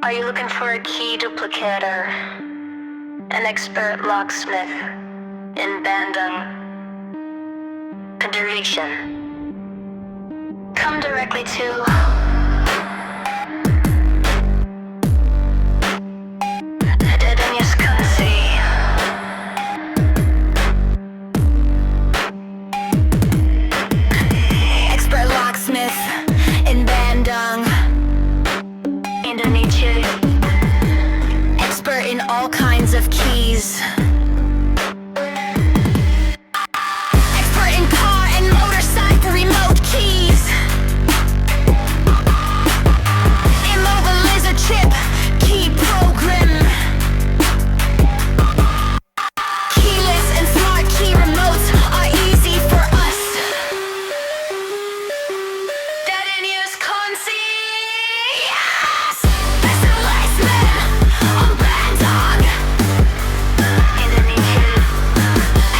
Are you looking for a key duplicator? An expert locksmith in Bandung, Federation. Come directly to Dedenius Kunsi. Expert locksmith in Bandung, Indonesia. Expert in all kinds of keys. Expert in car and motorcycle remote keys. Immobilizer chip, key program. Keyless and smart key remotes are easy for us. Dedenius Kunsi. Yes! Specialized man on Bandung, Indonesia.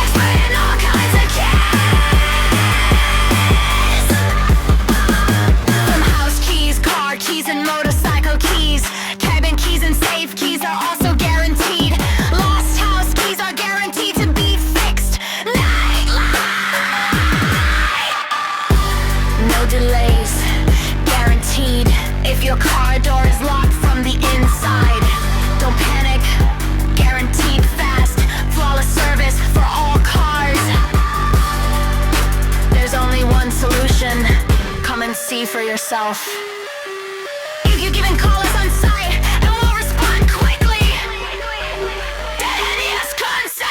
Expert in all kinds of keys. From house keys, car keys, and motorcycle keys. Cabin keys and safe keys are also guaranteed. Lost house keys are guaranteed to be fixed. Nightlight. No delays, guaranteed. If your car door is locked from the inside, don't panic, guaranteed fast. Flawless service for all cars. There's only one solution. Come and see for yourself. You can call us on site and we'll respond quickly. Dedenius Kunsi.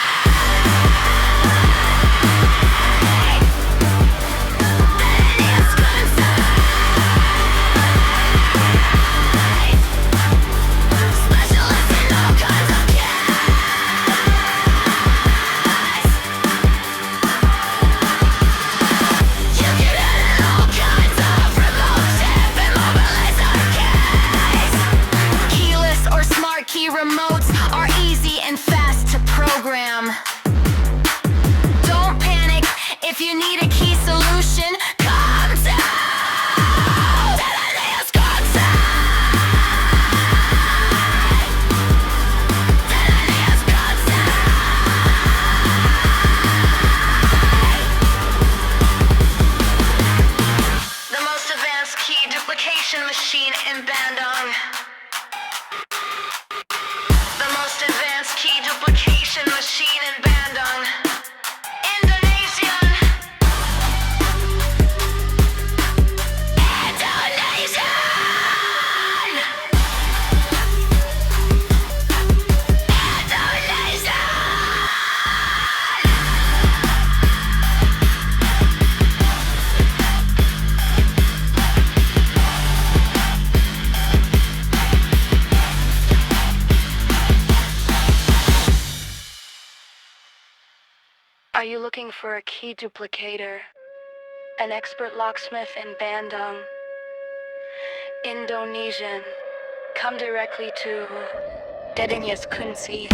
Dedenius Kunsi. Specialist in all kinds of keys. You can edit all kinds of remote chip and mobilizer keys. Keyless or smart key remotes are easy and fast to program. Don't panic if you need a key solution. Come to Dedenius Kunsi. Dedenius Kunsi. The most advanced key duplication machine in Bandung. The most advanced key duplication machine in Bandung, Indonesia. Indonesia. Indonesia. Are you looking for a key duplicator? An expert locksmith in Bandung, Indonesian. Come directly to Dedenius Kunsi.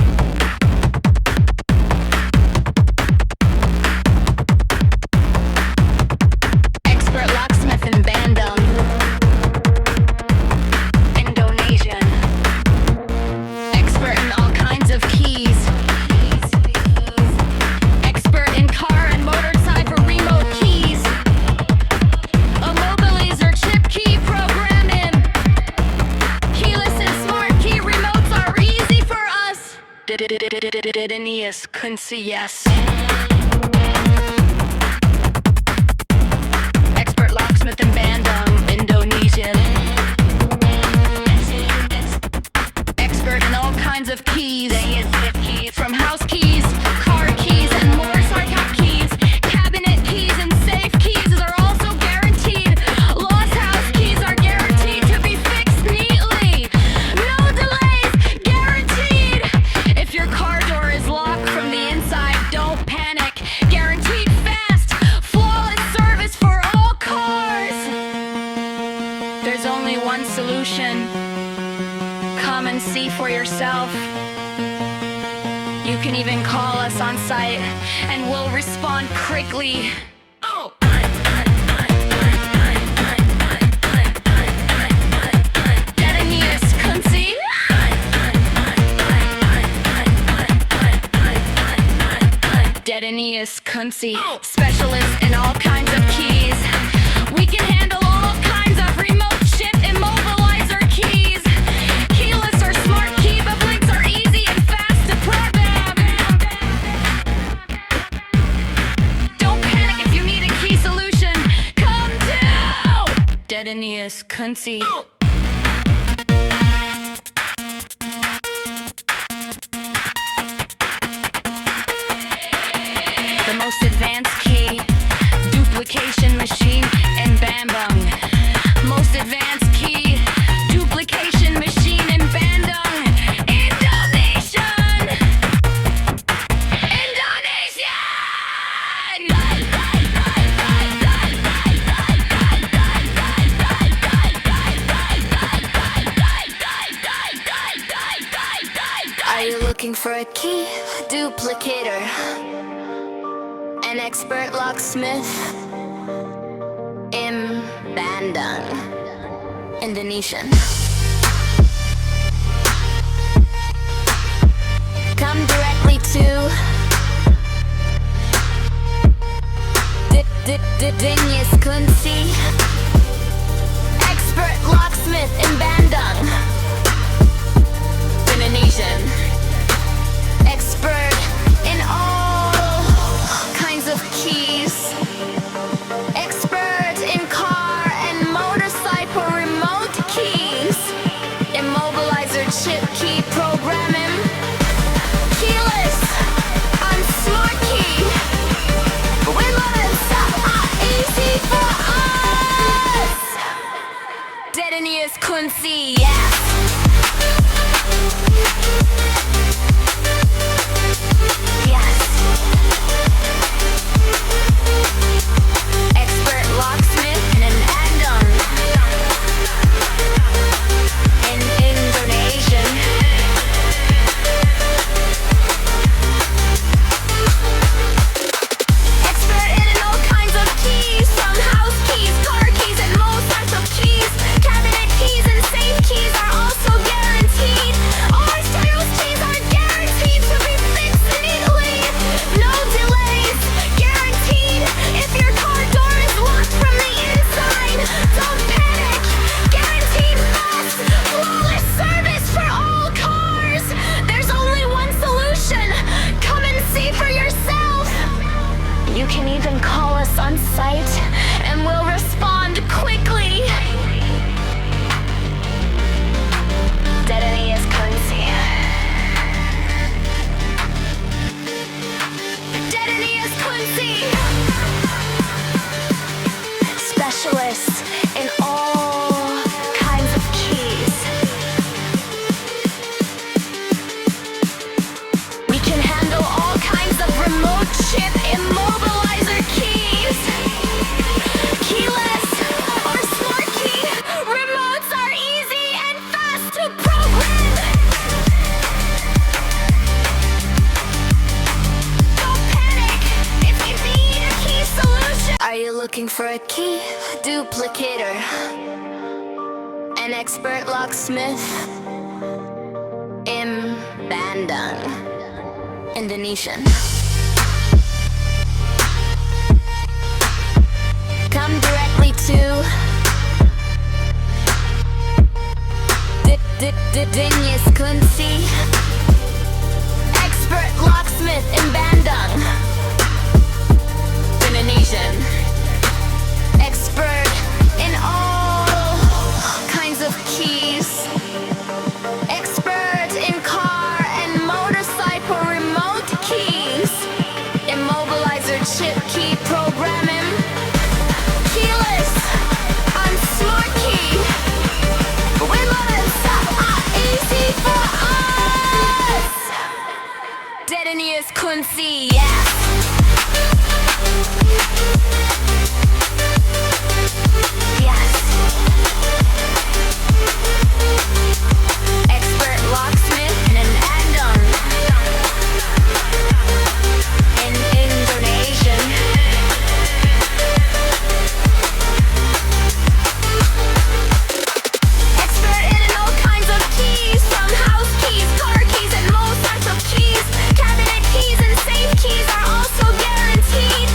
Expert locksmith in Bandung, Indonesian. Expert in all kinds of keys. Expert in car and motorcycle remote keys. Immobilizer chip key programming. Keyless and smart key remotes are easy for us. Dedenius Kunsi, yes. Expert locksmith in Bandung, Indonesian. Expert in all kinds of keys. From house keys, car keys, and motorcycle keys. Cabinet keys and safe keys are also guaranteed. Lost house keys are guaranteed to be fixed neatly. No delays, guaranteed. If your car door is locked from the inside, don't panic. Guaranteed fast, flawless service for all cars. There's only one solution. Come and see for yourself. You can even call us on site and we'll respond quickly. Dedenius Kunsi. Kunzi, specialist in all kinds of keys. We can handle all kinds of remote chip immobilizer keys. Keyless or smart key, but blinks are easy and fast to program. Don't panic if you need a key solution. Come to Dedenius Kunzi. The most advanced key, duplication machine, and Bambung. Most advanced key, duplication machine, and Bandung. Indonesian! Indonesian! Are you looking for a key duplicator? An expert locksmith in Bandung, Indonesian. Come directly to Dedenius Kunzi, expert locksmith in Bandung, Indonesian. Expert in all kinds of keys. Expert in car and motorcycle remote keys. Immobilizer chip key programming. Keyless on smart key. Remotes are easy for us. Dedenius Kunzi, yes. Expert locksmith in Bandung, in Indonesian. Expert in all kinds of keys, from house keys, car keys, and most types of keys. Cabinet keys and safe keys are also guaranteed. All styles keys are guaranteed to be fixed neatly. No delays, guaranteed. If your car door is locked from the inside, don't panic. Guaranteed fast, flawless service for all cars. There's only one solution. Come and see for yourself. You can even call us on site and we'll respond quickly. Dedenius Kunzi. Dedenius Kunzi. Specialist in all kinds of keys. We can handle all kinds of remote chip immobilizer keys. Keyless or smart key. Remotes are easy and fast to program. Don't panic if you need a key solution. Are you looking for a key duplicator? An expert locksmith in Bandung, Indonesian. Come directly to Dedenius Kunzi, expert locksmith in Bandung, Indonesian. Expert in all kinds of keys. Expert in car and motorcycle remote keys. Immobilizer chip key programming. Keyless on smart key. Remotes are easy for us. Dedenius Kunzi, yes. Yes. Expert locksmith in Bandung, in Indonesian. Expert in all kinds of keys, from house keys, car keys, and most types of keys. Cabinet keys and safe keys are also guaranteed.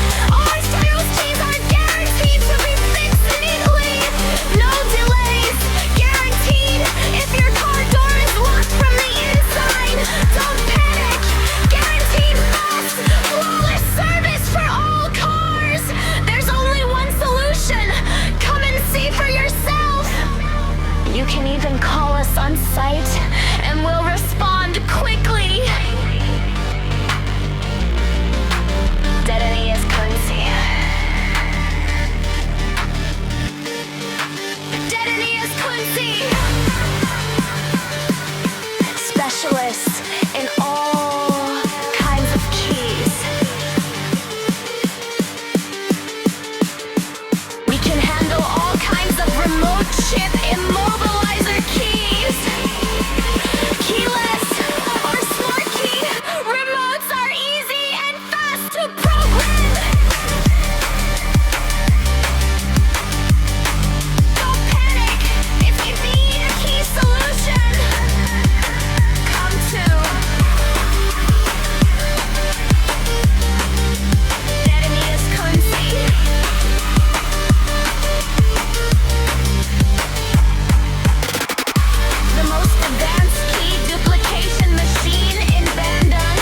specialists in all kinds of keys. We can handle all kinds of remote chip immobilizer keys. Keyless or smart key remotes are easy and fast to program. Don't panic if you need a key solution. Come to Dedenius Kunzi. The most advanced key duplication machine in Bandung.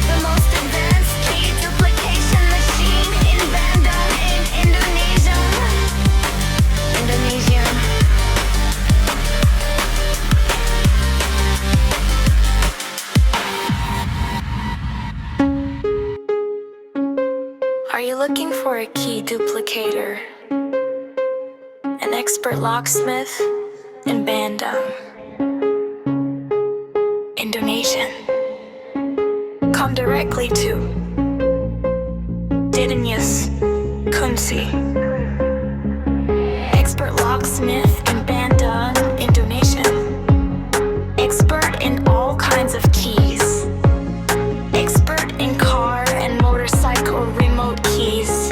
The most advanced key duplication machine in Bandung in Indonesia. Indonesia. Are you looking for a key duplicator? An expert locksmith in Bandung, Indonesia. Come directly to Dedenius Kunzi, expert locksmith in Bandung, Indonesia. Expert in all kinds of keys. Expert in car and motorcycle remote keys.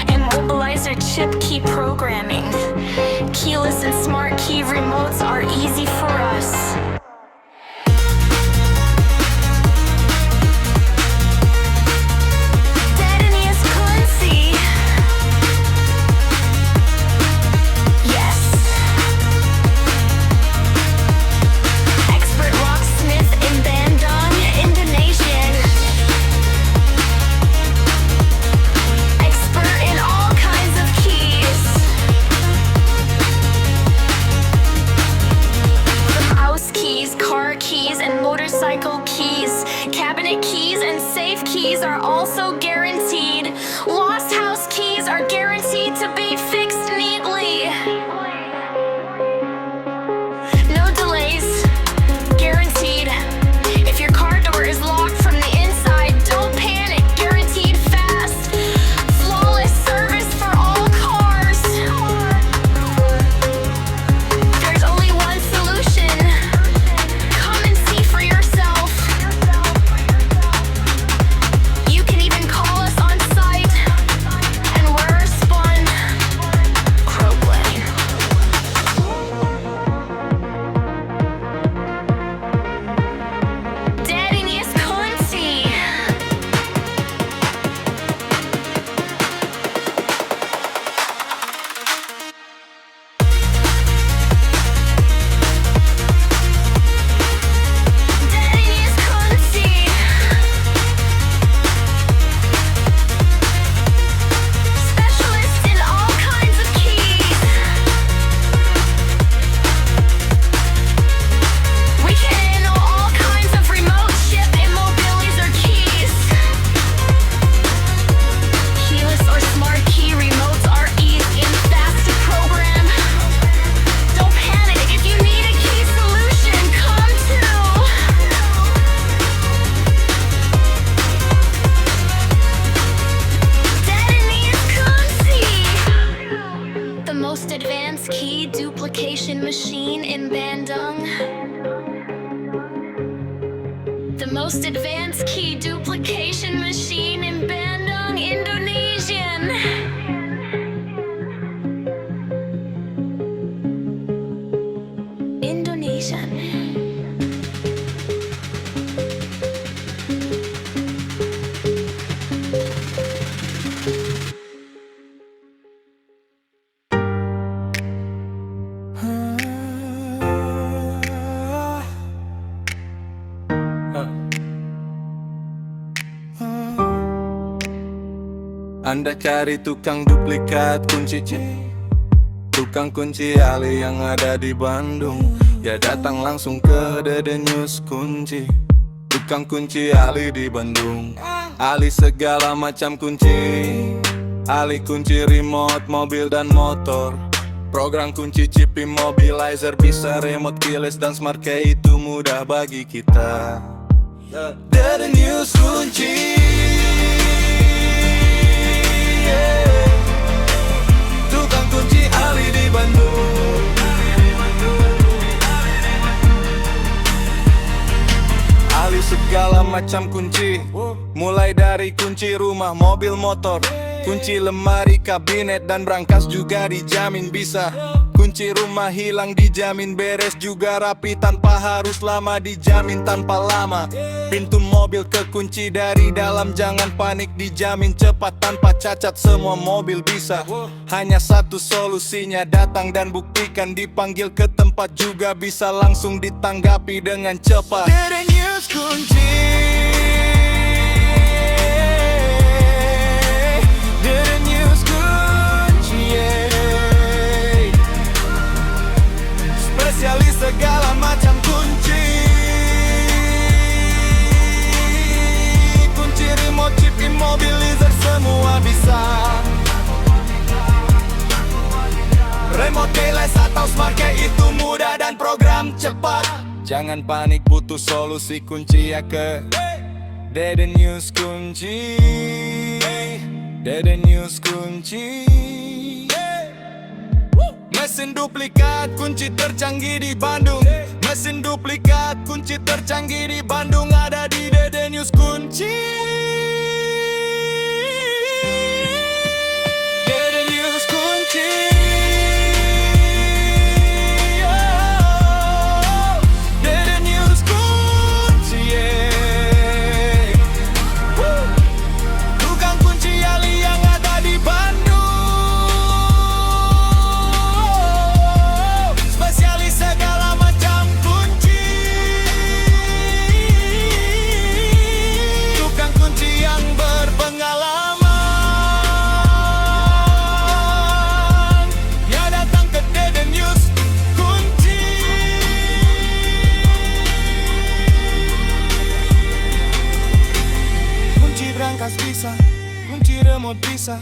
Immobilizer chip key programming. Keyless and smart key remotes are easy for us. Dedenius Kunzi. Yes. Expert locksmith in Bandung, Indonesian. Expert in all kinds of keys. From house keys, car keys, and motorcycle keys, cabinet keys and safe keys are also guaranteed. Lost house keys are guaranteed to be fixed neatly. No delays, guaranteed. If your car door is locked from the inside, don't panic, guaranteed fast. Flawless service for all cars. There's only one solution. Come and see for yourself. You can even call us on site, and we'll respond. Croakland. Dedenius Kunzi. Dedenius Kunzi. Specialist in all kinds of keys. We can handle all kinds of remote chip immobilizer keys. Keyless or smart key remotes are easy and fast to program. Don't panic if you need a key solution. Come to Dedenius Kunzi. The most advanced key duplication machine in Bandung. The most advanced key duplication machine in Bandung, Indonesian. Indonesian. Anda cari tukang duplikat kunci tukang kunci ahli yang ada di Bandung. Ya datang langsung ke Dedenius Kunzi, tukang kunci ahli di Bandung. Ahli segala macam kunci, ahli kunci remote, mobil dan motor. Program kunci chip immobilizer, bisa remote keyless dan smart, kayak itu mudah bagi kita. The News kunci, tukang kunci ahli di Bandung. Ahli segala macam kunci, mulai dari kunci rumah, mobil, motor, kunci lemari, kabinet, dan brankas juga dijamin bisa. Kunci rumah hilang dijamin beres juga rapi, tanpa harus lama, dijamin tanpa lama. Pintu mobil kekunci dari dalam, jangan panik, dijamin cepat tanpa cacat, semua mobil bisa. Hanya satu solusinya, datang dan buktikan, dipanggil ke tempat juga bisa langsung ditanggapi dengan cepat. The News kunci, The News kunci, spesialis segala macam kunci. Kunci remote, chip immobilizer, semua bisa. Remote keyless atau smart, kayak itu mudah dan program cepat. Jangan panik, butuh solusi kunci ya ke The News kunci, The News kunci. Mesin duplikat kunci tercanggih di Bandung. Mesin duplikat kunci tercanggih di Bandung ada di The News kunci. The News kunci, The News kunci, tukang kunci ahli yang ada di Bandung. Spesialis segala macam kunci, tukang kunci yang berpengalaman. Ya datang ke The News kunci. Kunci brankas bisa, kunci remote bisa,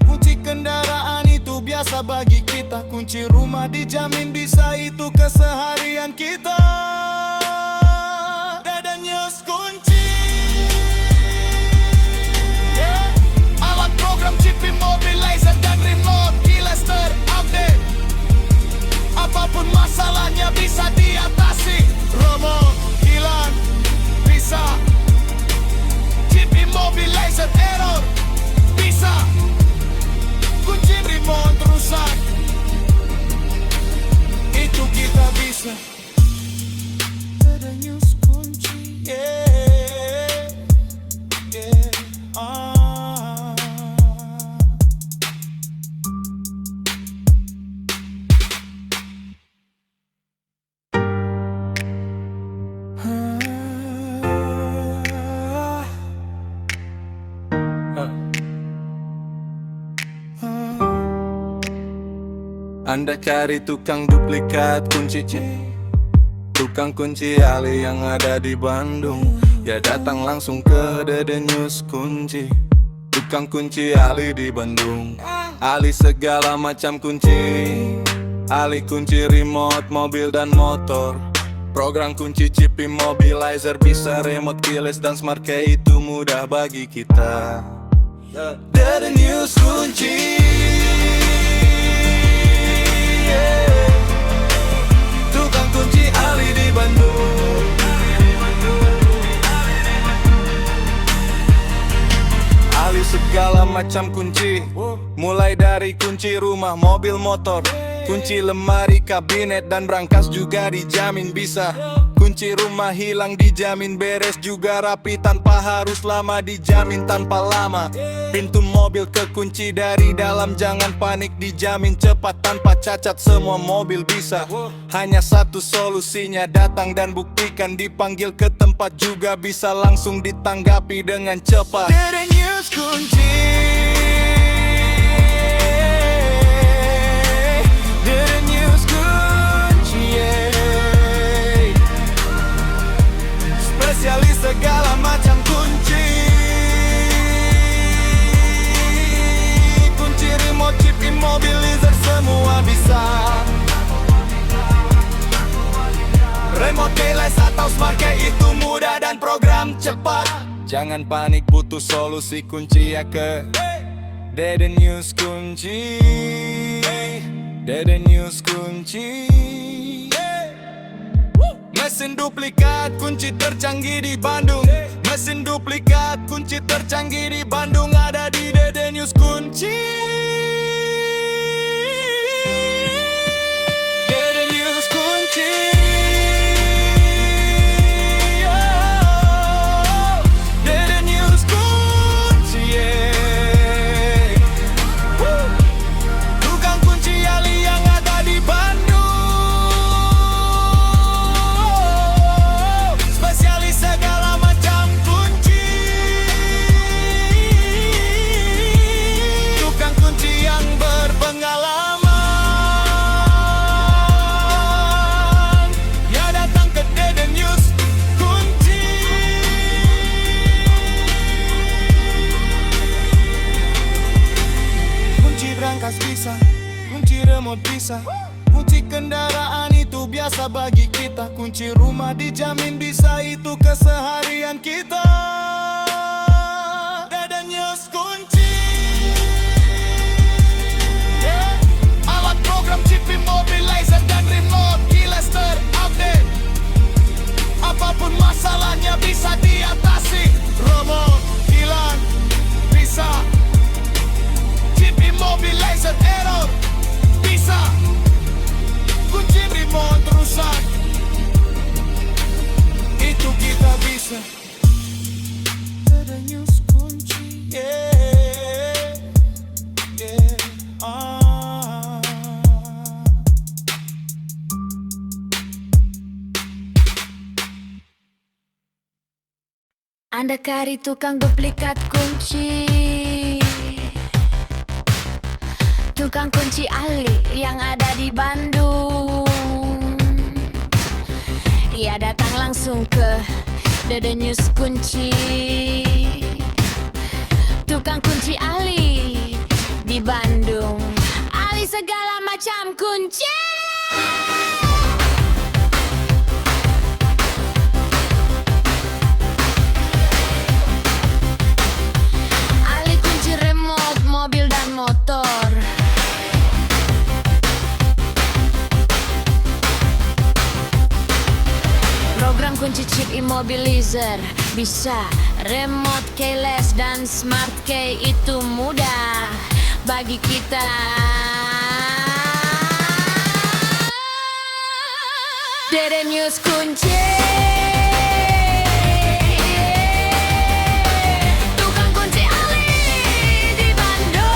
kunci kendaraan itu biasa bagi kita. Kunci rumah dijamin bisa, itu keseharian kita. The News kunci, alat program chip immobilizer dan remote keyless terupdate. Apapun masalahnya bisa diatasi. Remote hilang bisa, chip immobilizer error bisa, kunci remote rusak, itu kita bisa. The News kunci, yeah, yeah, Anda cari tukang duplikat kunci chip, tukang kunci ahli yang ada di Bandung. Ya datang langsung ke The News kunci, tukang kunci ahli di Bandung. Ahli segala macam kunci, ahli kunci remote, mobil dan motor. Program kunci chip immobilizer, bisa remote keyless dan smart, kayak itu mudah bagi kita. The News kunci, tukang kunci ahli di Bandung. Ahli segala macam kunci, mulai dari kunci rumah, mobil, motor, kunci lemari, kabinet, dan brankas juga dijamin bisa. Kunci rumah hilang dijamin beres juga rapi, tanpa harus lama, dijamin tanpa lama. Pintu mobil kekunci dari dalam, jangan panik, dijamin cepat tanpa cacat, semua mobil bisa. Hanya satu solusinya, datang dan buktikan, dipanggil ke tempat juga bisa langsung ditanggapi dengan cepat. The News kunci, The News kunci, spesialis segala macam kunci. Kunci remote, chip immobilizer, semua bisa. Smartkey itu mudah dan program cepat. Jangan panik, butuh solusi, kunci ya ke Dede News Kunci. Dede News Kunci. Mesin duplikat kunci tercanggih di Bandung. Mesin duplikat kunci tercanggih di Bandung ada di Dede News Kunci. Dede News Kunci. Oh, Dede News Kunci, yeah. Woo. Tukang kunci ahli yang ada di Bandung. Spesialis segala macam kunci. Tukang kunci yang berpengalaman. Ya datang ke Dede News Kunci. Kunci brankas bisa, kunci remote bisa, kunci kendaraan itu biasa bagi kita. Kunci rumah dijamin bisa, itu keseharian kita. Dede News Kunci. Yeah. Alat program chip immobilizer dan remote keyless terupdate. Apapun masalahnya bisa diatasi. Remote hilang bisa, chip immobilizer error bisa, kunci remote rusak itu kita bisa. Dede News Kunci, yeah, yeah, Anda cari tukang duplikat kunci, tukang kunci ahli yang ada di Bandung. Ia datang langsung ke Dede News Kunci. Tukang kunci ahli di Bandung, ahli segala macam kunci. Ahli kunci remote, mobil dan motor. Program kunci chip immobilizer bisa, remote keyless dan smart key itu mudah bagi kita. Dede News Kunci. Tukang kunci ahli di Bandung.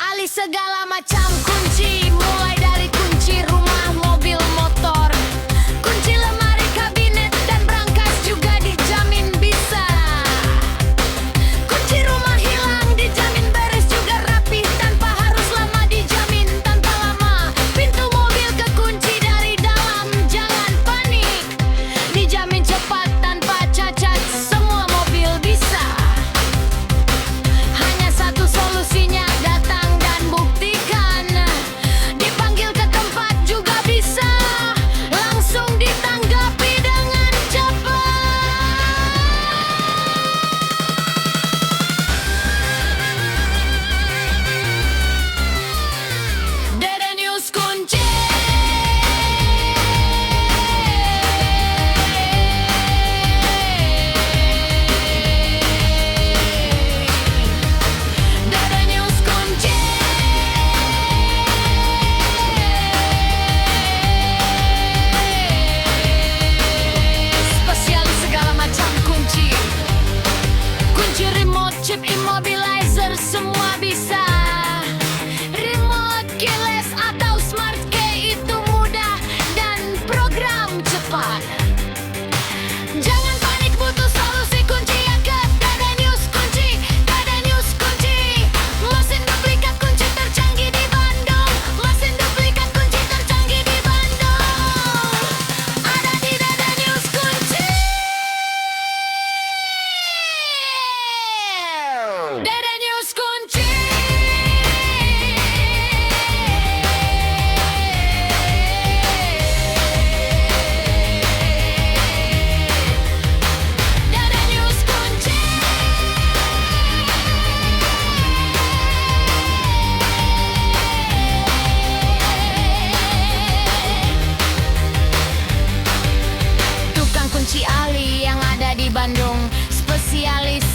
Ahli segala macam kunci, mulai dari kunci rumah, mobil, motor, kunci lemari, kabinet, dan brankas juga dijamin bisa. Kunci rumah hilang dijamin beres juga.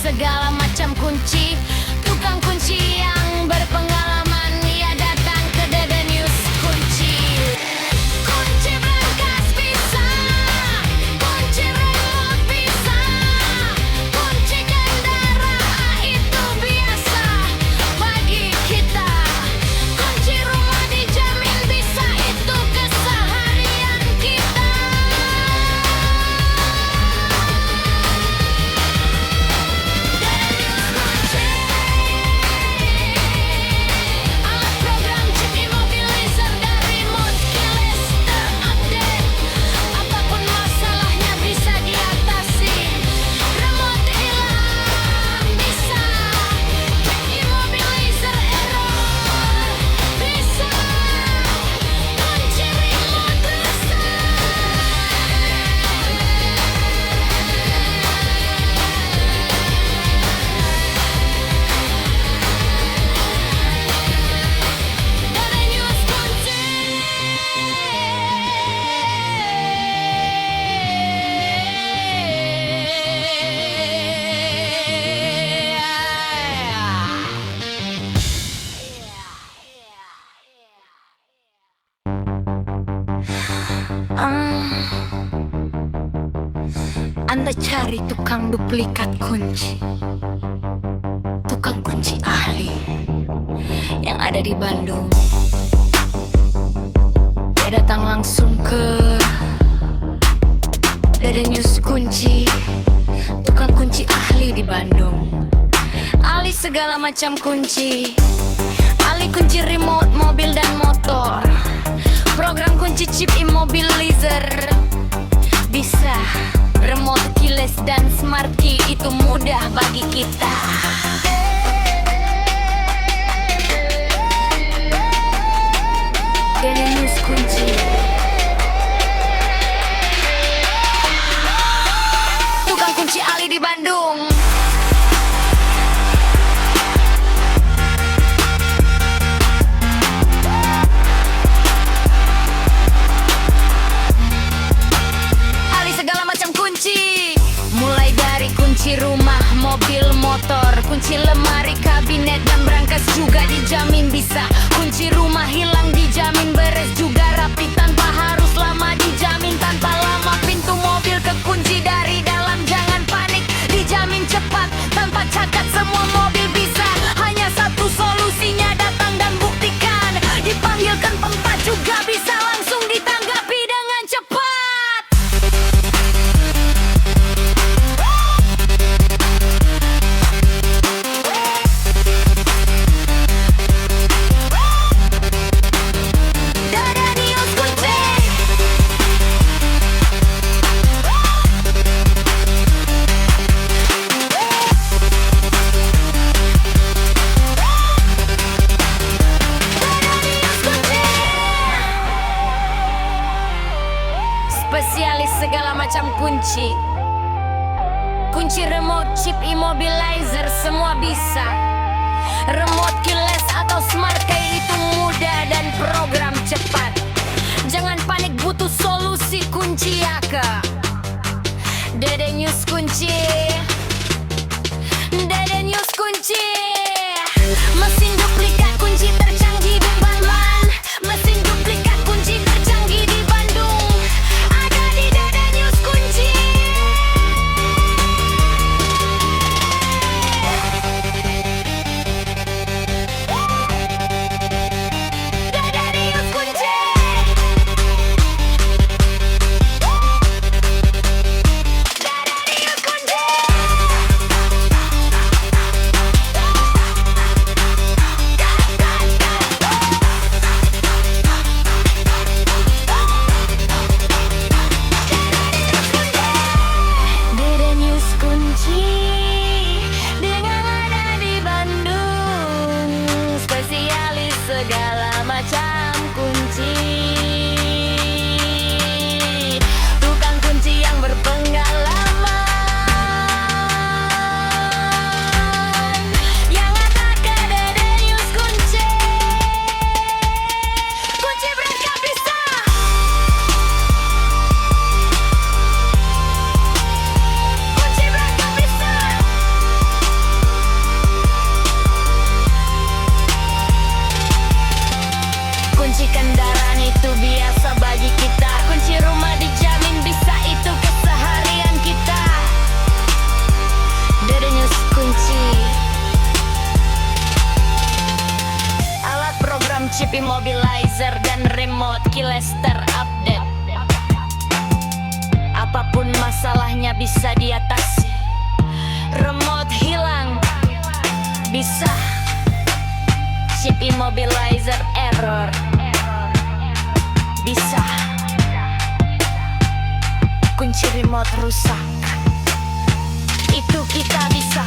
segala macam kunci. Tukang kunci yang berpengalaman, ia datang ke Dede News Kunci. Kunci berangkas bisa, kunci remote bisa, kunci kendaraan itu biasa bagi kita. Kunci rumah dijamin bisa, itu keseharian kita. Alat program chip immobilizer dan remote keyless terupdate. Apapun masalahnya bisa diatasi. Remote hilang bisa, chip immobilizer error bisa, kunci remote rusak. Dede News Kunci. Anda cari tukang duplikat kunci, tukang kunci ahli yang ada di Bandung. Dia datang langsung ke Dede News Kunci, tukang kunci ahli di Bandung. Ahli segala macam kunci, ahli kunci remote mobil dan motor, program kunci chip immobilizer bisa, remote keyless dan smart key itu mudah bagi kita. Dede News Kunci, tukang kunci ahli di Bandung. Ahli segala macam kunci, mulai dari kunci rumah, mobil, motor, kunci lemari, kabinet dan berangkas juga dijamin bisa. Kunci rumah hilang dijamin beres juga rapi tanpa harus lama, dijamin tanpa lama. Pintu mobil kekunci dari dalam, jangan panik, dijamin cepat tanpa cacat, semua mobil bisa. Hanya satu solusinya, datang dan buktikan. Dipanggilkan pempat juga bisa, langsung ditanggapi dengan cepat. Dede News Kunci. Spesialis segala macam kunci, kunci remote, chip immobilizer semua bisa. Remote keyless atau smart key itu mudah dan program cepat. Jangan panik, butuh solusi kunci ya ke Dede News Kunci. Dede News Kunci, mesin duplikat kunci tercanggih di Bandung. Mesin duplikat kunci tercanggih di Bandung ada di Dede News Kunci. Dede News Kunci. Dede News Kunci. Dede News Kunci dengan ada di Bandung, spesialis segala macam kunci. Tukang kunci yang berpengalaman, yang ada ke Dede News Kunci. Kunci berangkat bisa, kunci berangkat bisa. chip immobilizer dan remote keyless terupdate. Apapun masalahnya bisa diatasi. Remote hilang bisa, chip immobilizer error bisa, kunci remote rusak itu kita bisa.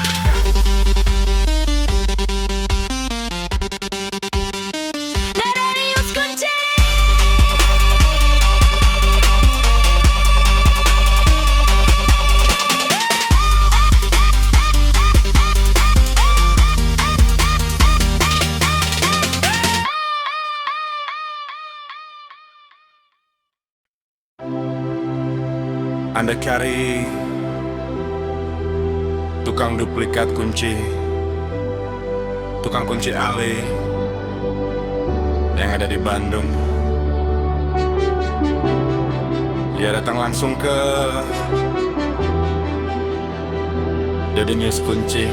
Dadanius kunci. Anda cari tukang duplikat kunci, tukang kunci Ali yang ada di Bandung. Ya datang langsung ke Dadanius Kunci.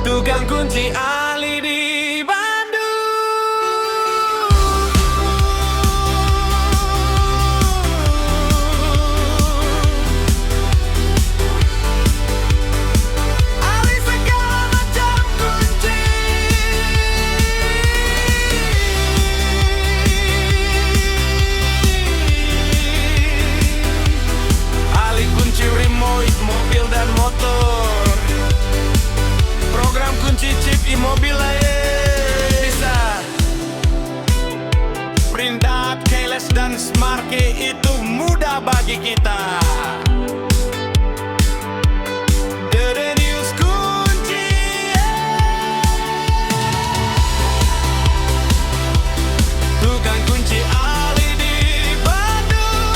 Tukang kunci Ali di dan smart key itu mudah bagi kita. Dadanius Kunci. Tukang kunci Ali di Bandung.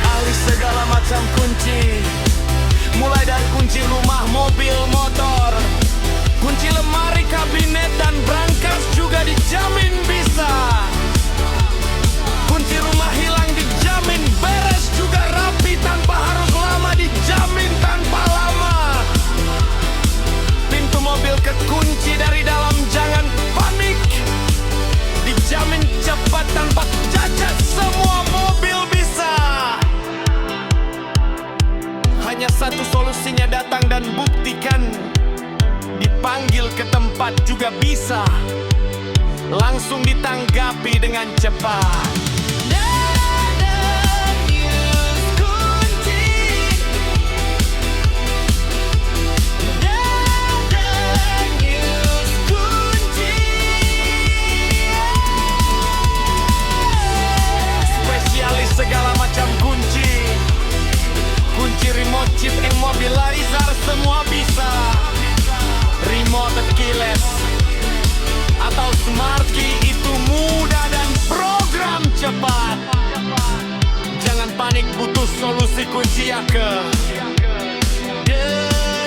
Ali segala macam kunci, mulai dari kunci rumah, mobil, motor, kunci lemari, kabinet, dan brankas juga dijamin bisa. Kunci rumah hilang dijamin beres juga rapi tanpa harus lama, dijamin tanpa lama. Pintu mobil kekunci dari dalam jangan panik, dijamin cepat tanpa cacat, semua mobil bisa. Hanya satu solusinya, datang dan buktikan. Dipanggil ke tempat juga bisa, langsung ditanggapi dengan cepat. Dadanius Kunci. Dadanius Kunci. Spesialis segala macam kunci, kunci remote, chip immobilizer, semua bisa. Remote keyless atau smart key itu mudah dan program cepat. Jangan panik, butuh solusi kunci ya ke Dadanius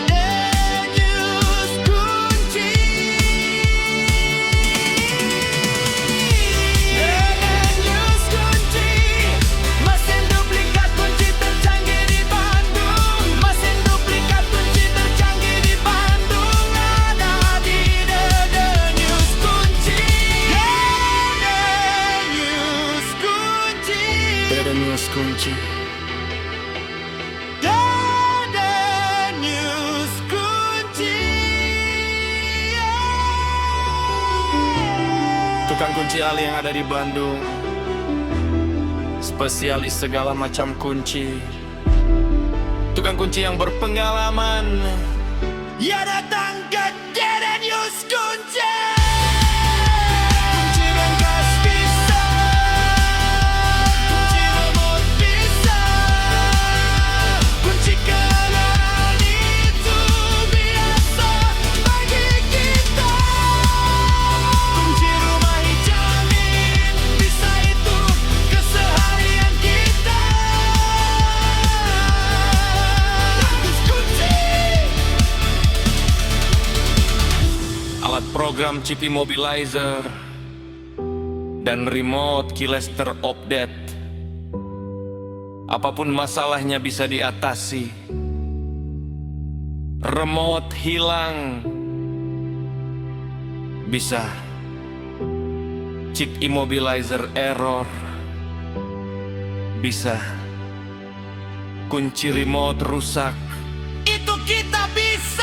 Kunci. Dadanius Kunci, mesin duplikat kunci tercanggih di Bandung. Mesin duplikat kunci tercanggih di Bandung ada di Dadanius Kunci. Dadanius Kunci. Dadanius Kunci. Dadanius Kunci. Tukang kunci Ali yang ada di Bandung, spesialis segala macam kunci, tukang kunci yang berpengalaman. Ya datang ke Dadanius Kunci. Kunci rangkas bisa, kunci remote bisa, kunci kendaraan itu biasa bagi kita. Kunci rumah dijamin bisa, itu keseharian kita. Dadanius Kunci. Alat program chip immobilizer dan remote keyless terupdate. Apapun masalahnya bisa diatasi. Remote hilang, bisa. Chip immobilizer error, bisa. Kunci remote rusak, itu kita bisa.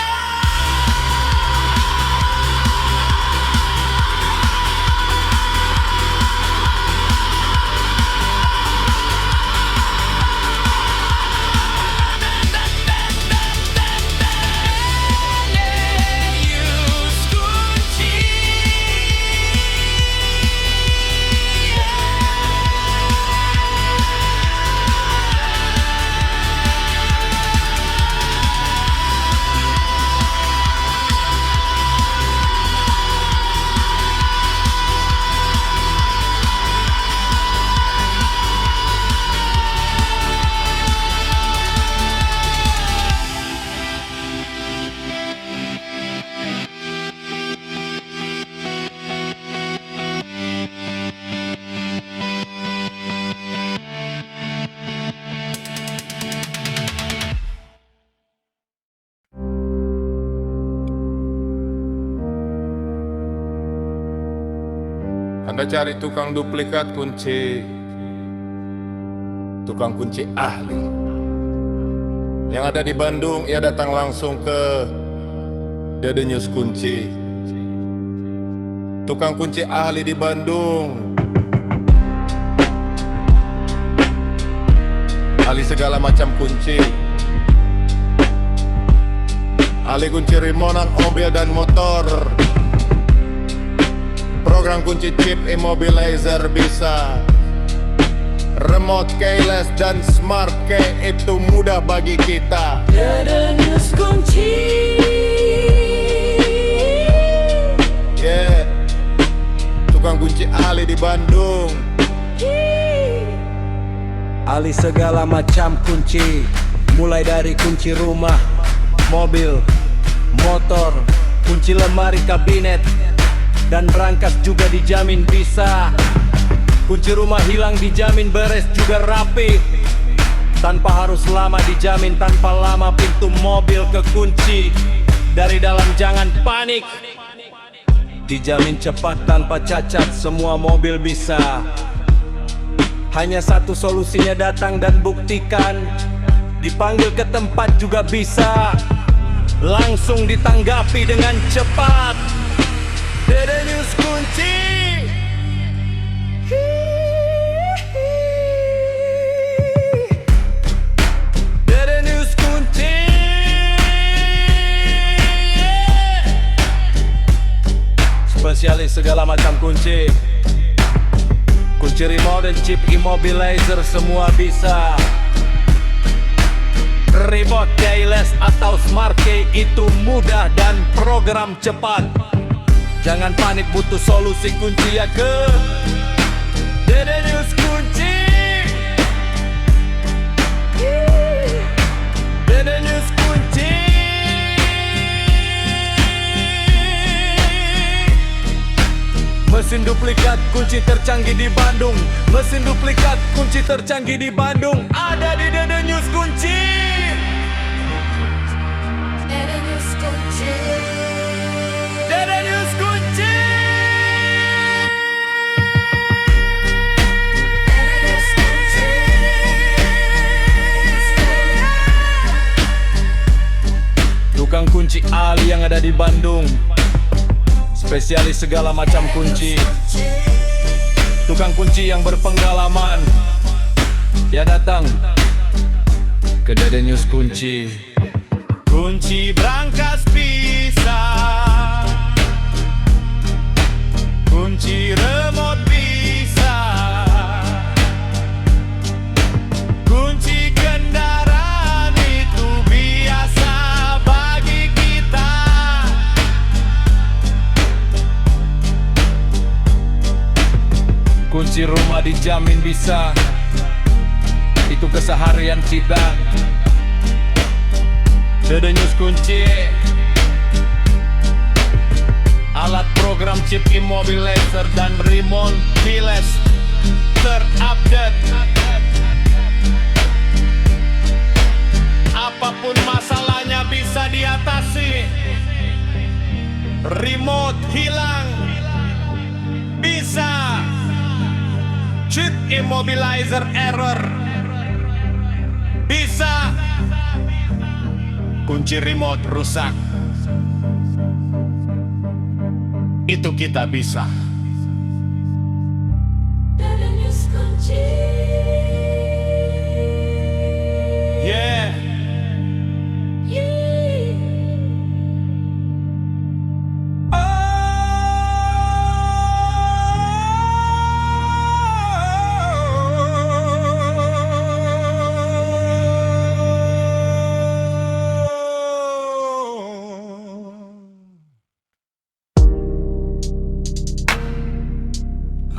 Anda cari tukang duplikat kunci, tukang kunci ahli. Yang ada di Bandung, ia datang langsung ke Dede News Kunci. Tukang kunci ahli di Bandung, ahli segala macam kunci, ahli kunci remote mobil dan motor. Program kunci chip immobilizer bisa. Remote keyless dan smart key itu mudah bagi kita. Dede News Kunci. Yeah, tukang kunci ahli di Bandung. Ahli segala macam kunci, mulai dari kunci rumah, mobil, motor, kunci lemari kabinet, dan berangkas juga dijamin bisa. Kunci rumah hilang dijamin beres juga rapi, tanpa harus lama dijamin, tanpa lama pintu mobil kekunci. Dari dalam jangan panik, dijamin cepat tanpa cacat, semua mobil bisa. Hanya satu solusinya, datang dan buktikan. Dipanggil ke tempat juga bisa, langsung ditanggapi dengan cepat. Dede News Kunci. Dede News Kunci. Spesialis segala macam kunci, kunci remote dan chip immobilizer semua bisa. Remote keyless atau smart key itu mudah dan program cepat. Jangan panik, butuh solusi kunci ya ke Dede News Kunci. Dede News Kunci. Mesin duplikat kunci tercanggih di Bandung. Mesin duplikat kunci tercanggih di Bandung ada di Dede News Kunci. Dede News Kunci. Dede News Kunci. Dede News Kunci. Tukang kunci ahli yang ada di Bandung, spesialis segala macam kunci, tukang kunci yang berpengalaman. Ya datang ke Dede News Kunci. Kunci brankas bisa, kunci remote bisa, kunci kendaraan itu biasa bagi kita. Kunci rumah dijamin bisa, itu keseharian kita. Dede News Kunci. Alat program chip immobilizer dan remote keyless terupdate. Apapun masalahnya bisa diatasi. Remote hilang bisa. Chip immobilizer error bisa. Kunci remote rusak, itu kita bisa. Terus kunci. Yeah.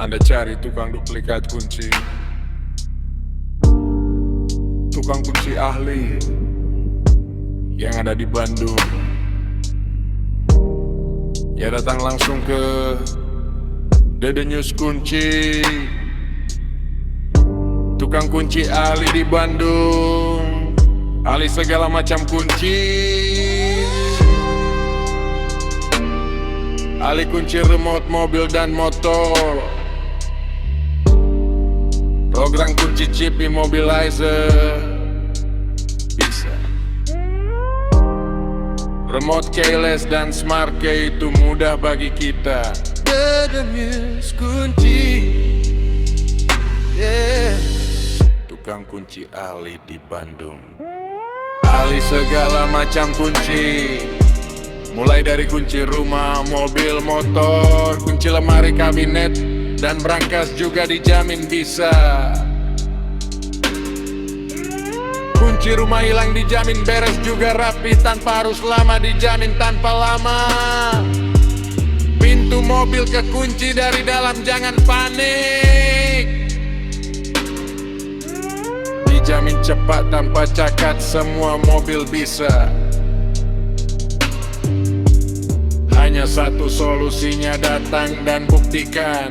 Anda cari tukang duplikat kunci, tukang kunci ahli yang ada di Bandung. Ya datang langsung ke Dede News Kunci, tukang kunci ahli di Bandung, ahli segala macam kunci, ahli kunci remote mobil dan motor, program kunci chip immobilizer bisa. Remote keyless dan smart key itu mudah bagi kita. Dede News Kunci, yeah. Tukang kunci ahli di Bandung, ahli segala macam kunci, mulai dari kunci rumah, mobil, motor, kunci lemari, kabinet, dan brankas juga dijamin bisa. Kunci rumah hilang dijamin beres juga rapi, tanpa harus lama, dijamin tanpa lama. Pintu mobil kekunci dari dalam, jangan panik. Dijamin cepat tanpa cacat, semua mobil bisa. Hanya satu solusinya, datang dan buktikan.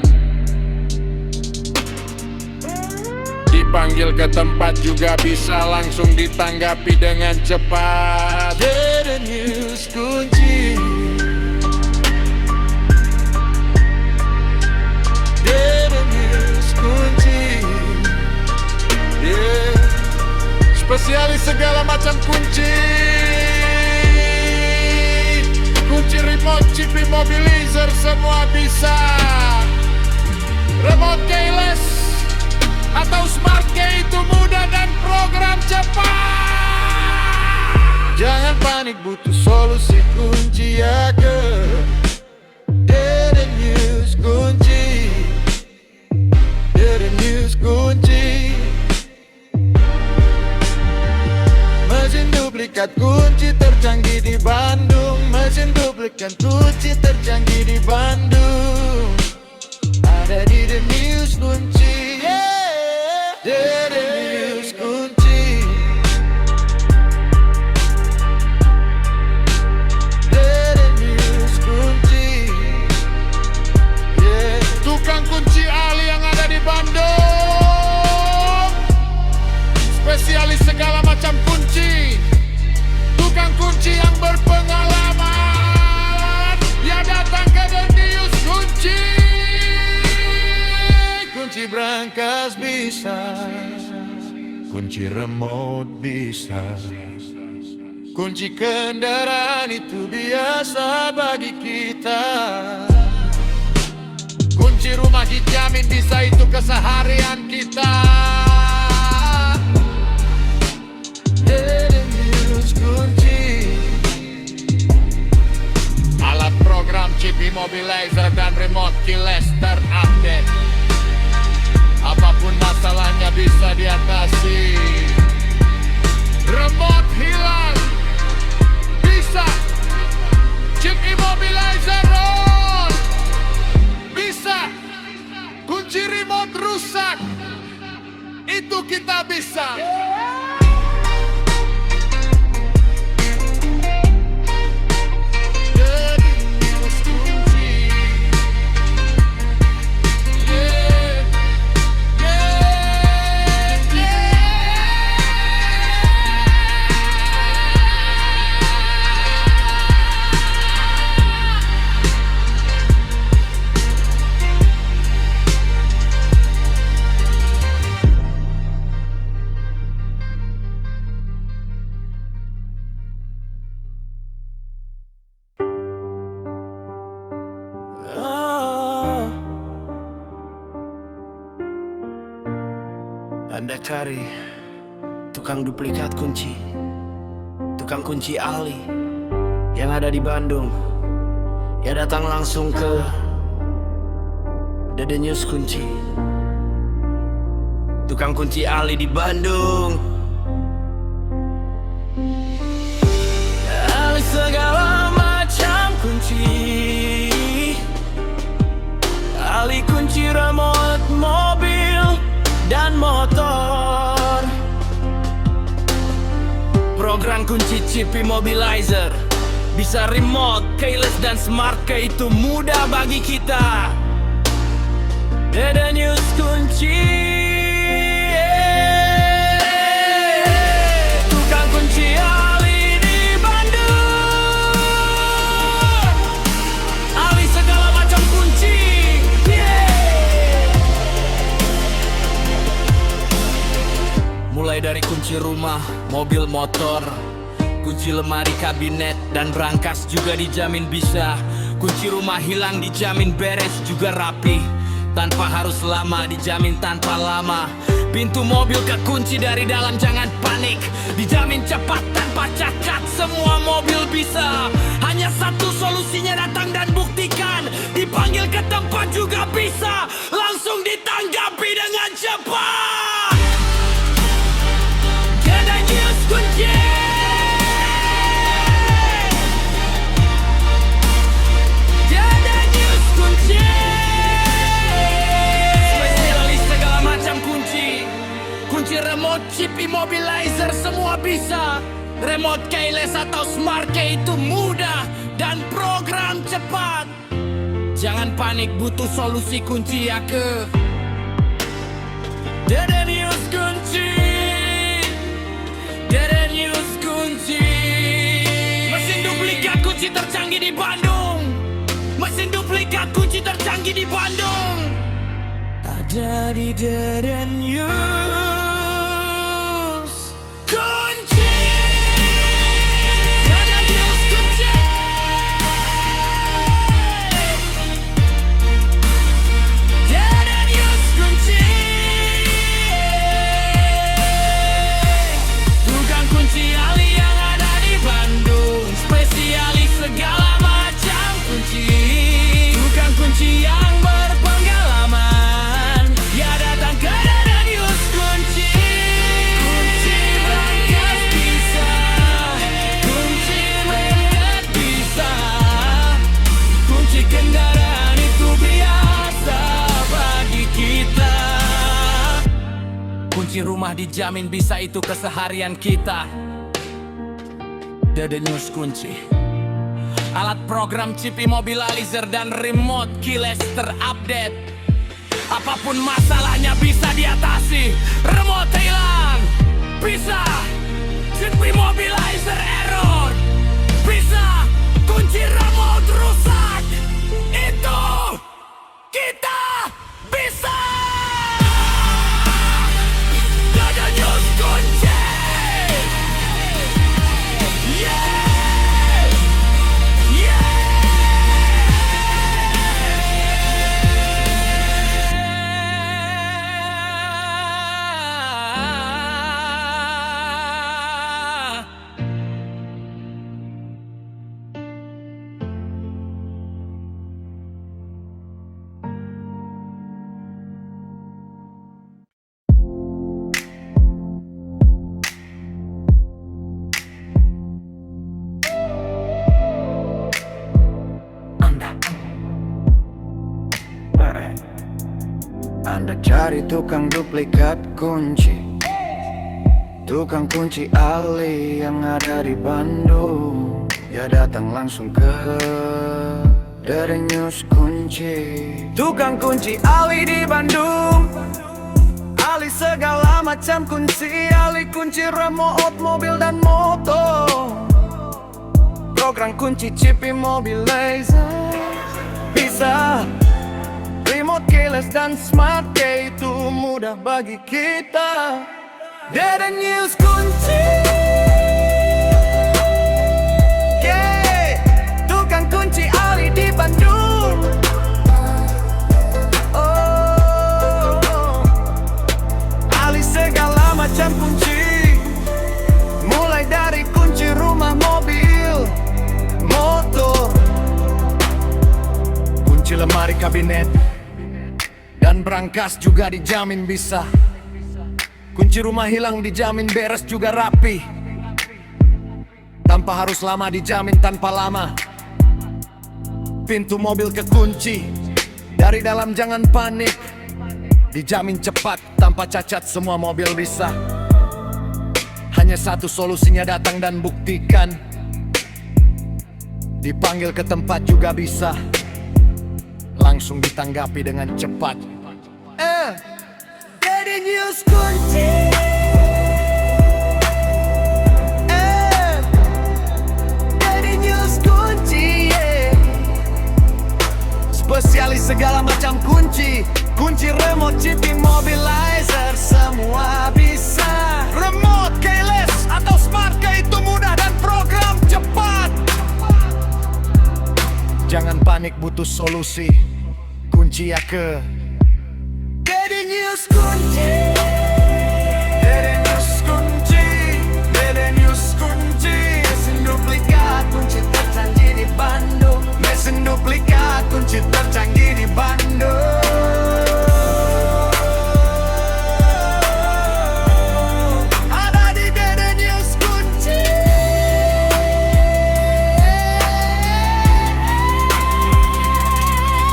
Dipanggil ke tempat juga bisa, langsung ditanggapi dengan cepat. Dede News Kunci, Dede News Kunci, yeah. Spesialis segala macam kunci, kunci remote, chip immobilizer, semua bisa. Remote keyless atau smart key itu mudah dan program cepat. Jangan panik, butuh solusi kunci ya ke Dede News Kunci, Dede News Kunci. Mesin duplikat kunci tercanggih di Bandung, mesin duplikat kunci tercanggih di Bandung, ada di Dede News Kunci. Dede News Kunci, Dede News Kunci, yeah. Tukang kunci ahli yang ada di Bandung, spesialis segala macam kunci, tukang kunci yang berpengalaman. Ya datang ke Dede News Kunci. Kunci brankas bisa, kunci remote bisa, kunci kendaraan itu biasa bagi kita. Kunci rumah dijamin bisa, itu keseharian kita. Dede News Kunci, alat program chip immobilizer dan remote keyless terupdate. Apapun masalahnya bisa diatasi. Remote hilang bisa. Chip immobilizer on bisa. Kunci remote rusak, itu kita bisa. Anda cari tukang duplikat kunci, tukang kunci ahli yang ada di Bandung. Ya datang langsung ke Dede News Kunci. Tukang kunci ahli di Bandung. Ahli segala macam kunci, ahli kunci remote mobil dan motor, program kunci chip immobilizer, bisa remote, keyless dan smart key, itu mudah bagi kita. Dede News Kunci, tukang kunci ahli di Bandung, ahli segala macam kunci. Mulai dari kunci rumah, mobil, motor, kunci lemari, kabinet, dan brankas juga dijamin bisa. Kunci rumah hilang dijamin beres juga rapi, tanpa harus lama, dijamin tanpa lama. Pintu mobil kekunci dari dalam, jangan panik, dijamin cepat tanpa cacat, semua mobil bisa. Hanya satu solusinya, datang dan buktikan. Dipanggil ke tempat juga bisa, langsung ditanggapi dengan cepat. Dede News Kunci, Dede News Kunci, spesialis segala macam kunci. Kunci remote, chip immobilizer, semua bisa. Remote keyless atau smart key, itu mudah dan program cepat. Jangan panik, butuh solusi kunci ya ke Dede News Kunci. Dede News Kunci, mesin duplikat kunci tercanggih di Bandung. Mesin duplikat kunci tercanggih di Bandung ada di Dede News Kunci. Dede News Kunci, Dede News Kunci, tukang kunci ahli yang ada di Bandung, spesialis segala macam kunci, tukang kunci yang berpengalaman. Ya datang ke Dede News Kunci. Kunci brankas bisa, kunci magnet bisa, kunci kendaraan itu biasa bagi kita. Kunci rumah dijamin bisa, itu keseharian kita. Dede News Kunci, alat program chip immobilizer dan remote keyless terupdate. Apapun masalahnya bisa diatasi. Remote hilang, bisa. Chip immobilizer error, bisa. Kunci remote rusak, itu kita bisa. Dede News Kunci, yeah, yeah. Anda cari tukang duplikat kunci, tukang kunci ahli yang ada di Bandung. Ya datang langsung ke Dede News Kunci. Tukang kunci ahli di Bandung, ahli segala macam kunci, ahli kunci remote mobil dan motor, program kunci chip immobilizer bisa. Remote keyless dan smart key, itu mudah bagi kita. Dede News Kunci, yeah. Tukang kunci ahli di Bandung, oh, ahli segala lemari kabinet dan brankas juga dijamin bisa. Kunci rumah hilang dijamin beres juga rapi, tanpa harus lama dijamin tanpa lama. Pintu mobil kekunci dari dalam jangan panik, dijamin cepat tanpa cacat semua mobil bisa. Hanya satu solusinya, datang dan buktikan. Dipanggil ke tempat juga bisa, langsung ditanggapi dengan cepat. Daddy News kunci. Daddy News kunci, yeah. Spesialis segala macam kunci. Kunci remote, chip immobilizer, semua bisa. Remote, keyless, atau smart key, itu mudah dan program cepat. Jangan panik, butuh solusi. Kunci ya ke Daddy News kunci. Daddy News kunci. Daddy News kunci. Mesin duplikat kunci tercanggih di Bandung. Mesin duplikat kunci tercanggih di Bandung. Ada di Daddy News kunci.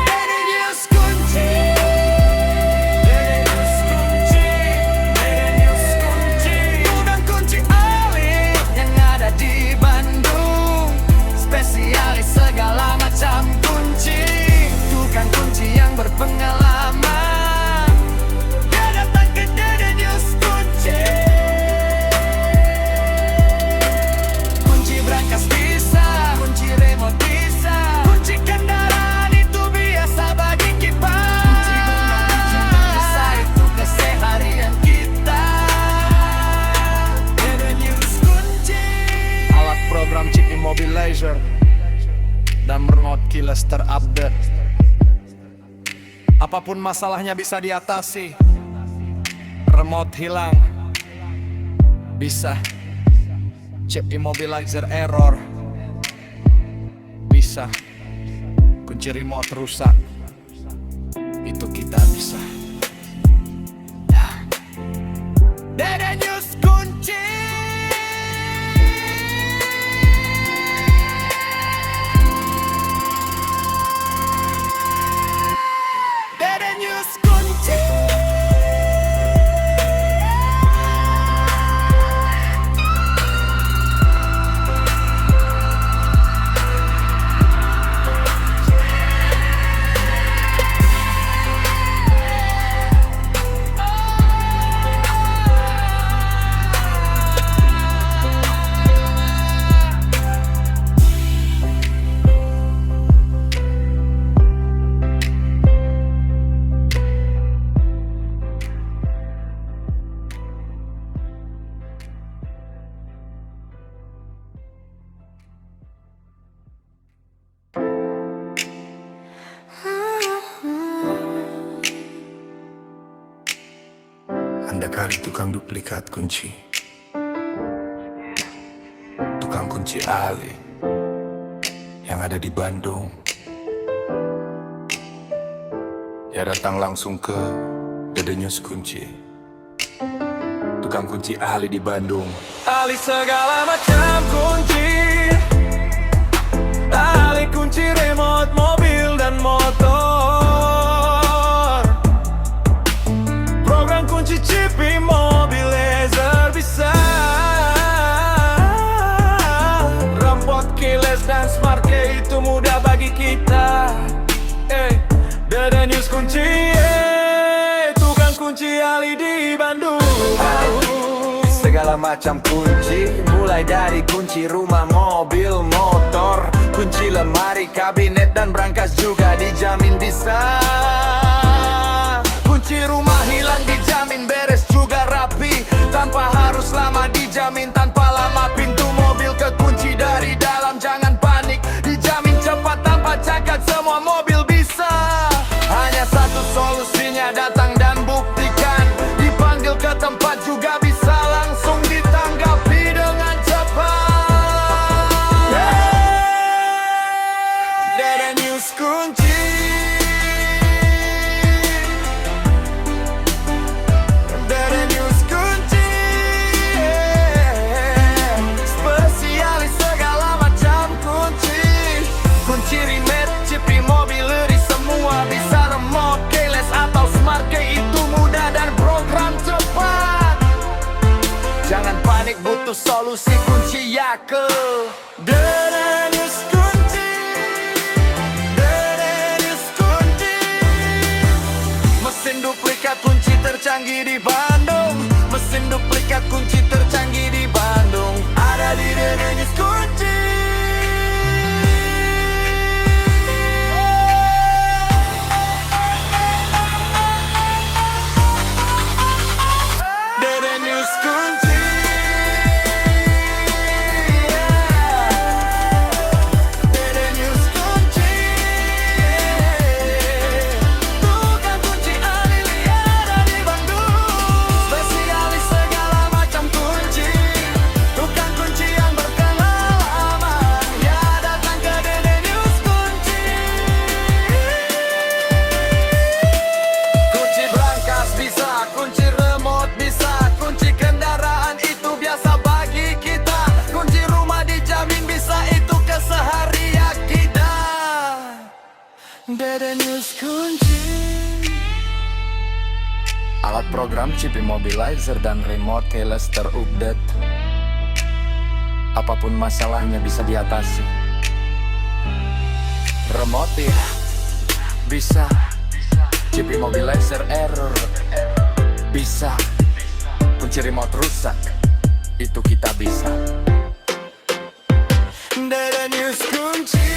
Daddy News kunci. Daddy News kunci. Daddy News kunci. Gudang kunci Ali yang ada di Bandung. Spesialis segala macam kunci. Tukang kunci yang berpengalaman. Dia datang ke Daddy News kunci. Kunci brankas bisa, kunci remote bisa, kunci kendaraan itu biasa bagi kita. Kunci gudang bisa, itu keseharian kita. Daddy News kunci. Alat program chip immobilizer dan remote keyless terupdate. Apapun masalahnya bisa diatasi. Remote hilang bisa. Chip immobilizer error bisa. Kunci remote rusak, itu kita bisa. Daddy News kunci. Daddy News kunci. Anda kali tukang duplikat kunci, tukang kunci Ali yang ada di Bandung. Ya datang langsung ke Daddy News kunci. Tukang kunci ahli di Bandung. Ahli segala macam kunci. Ahli kunci remote mobil dan motor. Program kunci chip immobilizer bisa. Remote keyless dan smart key, itu mudah bagi kita. Daddy News kunci. Tukang kunci ahli di Bandung. Segala macam kunci, mulai dari kunci rumah, mobil, motor, kunci lemari, kabinet, dan brankas juga dijamin bisa. Kunci rumah hilang dijamin beres juga rapi, tanpa harus lama dijamin tanpa lama. Pintu mobil kekunci dari dalam jangan panik, dijamin cepat tanpa cacat semua mobil bisa. Hanya satu solusinya, datang dan buktikan. Dipanggil ke tempat juga bisa, langsung ditanggapi dengan cepat. Daddy News kunci. itu solusi kunci Yakel. Dedenius kunci, Dedenius kunci. Mesin duplikat kunci tercanggih di Bandung. Mesin duplikat kunci tercanggih di Bandung. Ada di Dedenius kunci. Dedenius kunci. Dedenius kunci. Tukang kunci ahli ada di Bandung. Spesialis segala macam kunci. Tukang kunci yang berpengalaman. Ya datang ke Dedenius kunci. Kunci brankas bisa, kunci remote bisa, kunci kendaraan itu biasa bagi kita. Kunci rumah dijamin bisa, itu keseharian kita. Dedenius kunci. Alat program chip immobilizer dan remote keyless terupdate. Apapun masalahnya bisa diatasi. Remote ya bisa, chip immobilizer error bisa, kunci remote rusak, itu kita bisa. Dedenius kunci.